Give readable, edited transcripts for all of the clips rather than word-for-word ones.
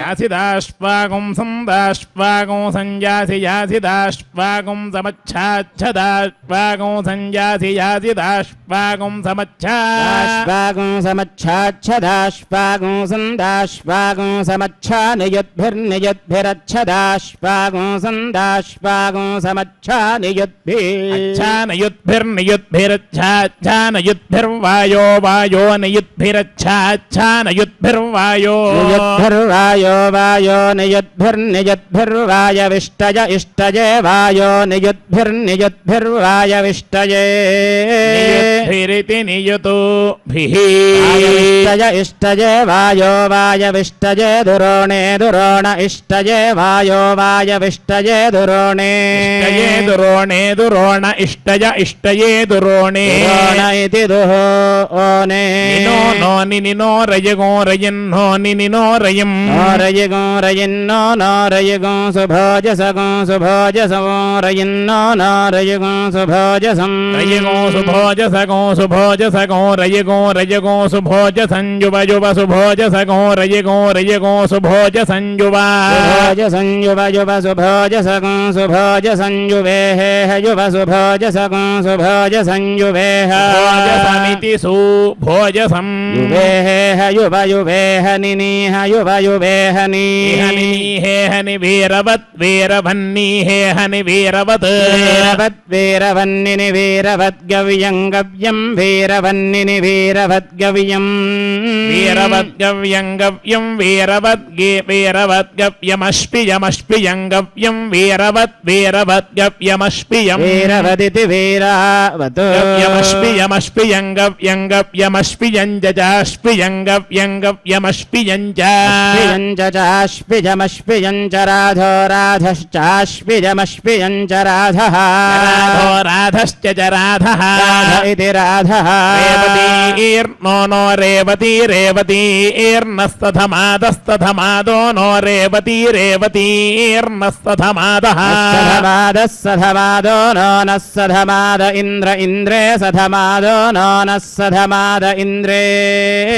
यासिदाश्वागुं संदाश्वागुं संयासि यासिदाश्वागुं समच्छाच्छदाश्वागुं संयासि यासिदाश्वागुं समच्छाश्वागुं समच्छाच्छदाश्वागुं संदाश्वागुं समच्छा नियुद्भिर्नियुद्भिरच्छदाश्वागुं संदाश्वागुं समच्छा नियुद्भिर्नियुद्भिरच्छाच्छानयुद्भिर्वायो वायो नियुद्भिरच्छाच्छानयुद्भिर्वायो वायो नियुद्भिर्नियुद्भिर्वायविष्टय इष्टये वायो नियुद्भिर्नियुद्भिर्वायविष्टये नियुद्भिरिति नियुतोभिः वायविष्टय इष्टये वायो वायविष्टये दुरोणे दुरोण इष्टये वायो वायविष्टये दुरोणे इष्टये दुरोणे दुरोण इष्टय इष्टये दुरोणे दुरोण इति दुहोने निनो नो निनिनो रयगो रयन्नो निनिनो रयम् रयगो रयन्नो न रयगो सुभोजसगो सुभोजसो रयन्नो न रयगो सुभोजसं रयगो सुभोजसगो सुभोजसगो रयगो रयगो सुभोजसंयुव युव सुभोजसगो रयगो रयगो सुभोजसंयुवा सुभोजसंयुव युव सुभोजसगो सुभोजसंयुवेह युव सुभोजसगो सुभोजसंयुवेह भोजसमिति सुभोजसं युवेह युव युवेह निनीह युव युवेह हनि वीरवत् वीरभन्नीहे हनि वीरवत् वीरवन्निनि वीरवद्गव्यं गव्यं वीरवन्निनि वीरवद्गव्यं वीरवद्गव्यं गव्यं वीरवद्गे वीरवद्गव्यमष्पियमष्पियं गव्यं वीरवद्गव्यमष्पियं वीरवदिति वीरावत् गव्यमष्पियमष्पियं गव्यं गव्यमष्पियं जजाष्पियं गव्यं गव्यमष्पियं चाष्पिजमष्पियं च राधो राधश्चाष्पिजमष्पियं च राधः राधो राधश्च च राधः राध इति राधः रेवतीर्नो नो रेवती रेवतीर्नस्तधमादस्तधमादो नो रेवती रेवतीर्नस्तधमादः सधमादः सधमादो नो नः सधमाद इन्द्र इन्द्रे सधमादो नो नः सधमाद इन्द्रे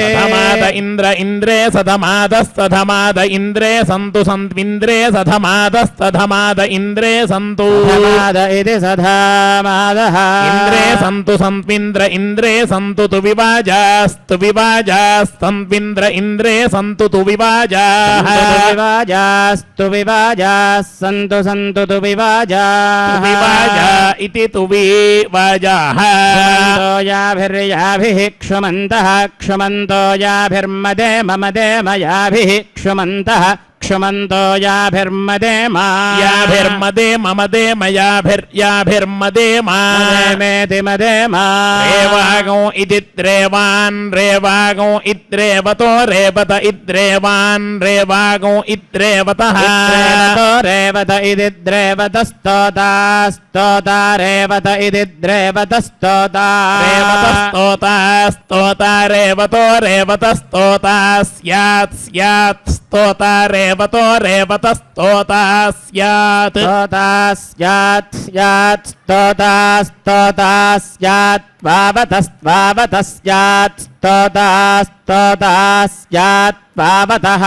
सधमाद इन्द्र इन्द्रे सधमादस्तधमाद इन्द्रे सन्तु सन्त्विन्द्रे सधमादस्तधमाद इन्द्रे सन्तु सधमाद इति सधमादः इन्द्रे सन्तु सन्त्विन्द्र इन्द्रे सन्तु तु विवाजास्तु विवाजास्तन्त्विन्द्र इन्द्रे सन्तु तु विवाजाः विवाजास्तु विवाजाः सन्तु सन्तु तु विवाजाः विवाजा इति तु विवाजाः याभिर्याभिः क्षुमन्तः क्षुमन्तो याभिर्मदे मम दे मयाभिः क्षुमन्तः क्षुमन्तो याभिर्मदे मा याभिर्मदे मम दे मयाभिर्याभिर्मदे मा मेति मदे मा रेवागो इति द्रेवान् रेवागो इद्रेवतो रेवत इद्रेवान् रेवागो इद्रेवतः रेवत इति द्रेवतस्तोता स्तोता रेवत इति द्रेवतस्तोता रेवतस्तोता स्तोता रेवतो रेवतस्तोता स्यात् स्यात् स्तोता रेवतो रेवतस्तोता स्यात् स्तोता स्यात् स्यात् स्तोता स्तोता स्यात् वावतस्त्वावतः स्यात् स्तोता स्तोता स्यात् वावतः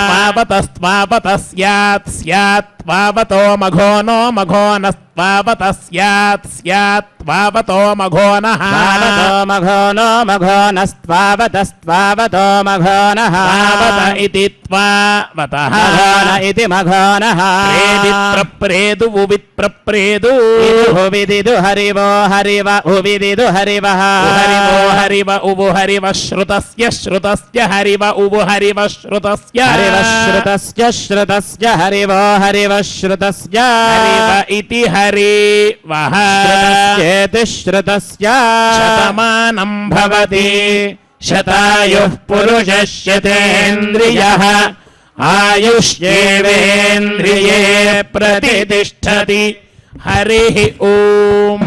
स्वावतस्त्वावतः स्यात् स्यात् वावतो मघो नो मघो नस्त्वावतः स्यात् स्यात् वावतो मघो नः वावतो मघो नो मघो नस्त्वावतस्त्वावतो मघो नः वावत इति त्वावतः मघोन इति मघोनः प्रेदिप्रप्रेदु उवित्प्रप्रेदु उविदिदु हरिवो हरिव उविदिदु हरिवः हरिवो हरिव उवु हरिव श्रुतस्य श्रुतस्य हरिव उवु हरिव श्रुतस्य हरिव श्रुतस्य श्रुतस्य हरिवो हरिव श्रुतस्य हरिव इति हरिवः श्रुतस्येति श्रुतस्य शतमानं भवति शतायुः पुरुषः शतेन्द्रियः आयुष्येवेन्द्रिये प्रतितिष्ठति हरिः ओम्।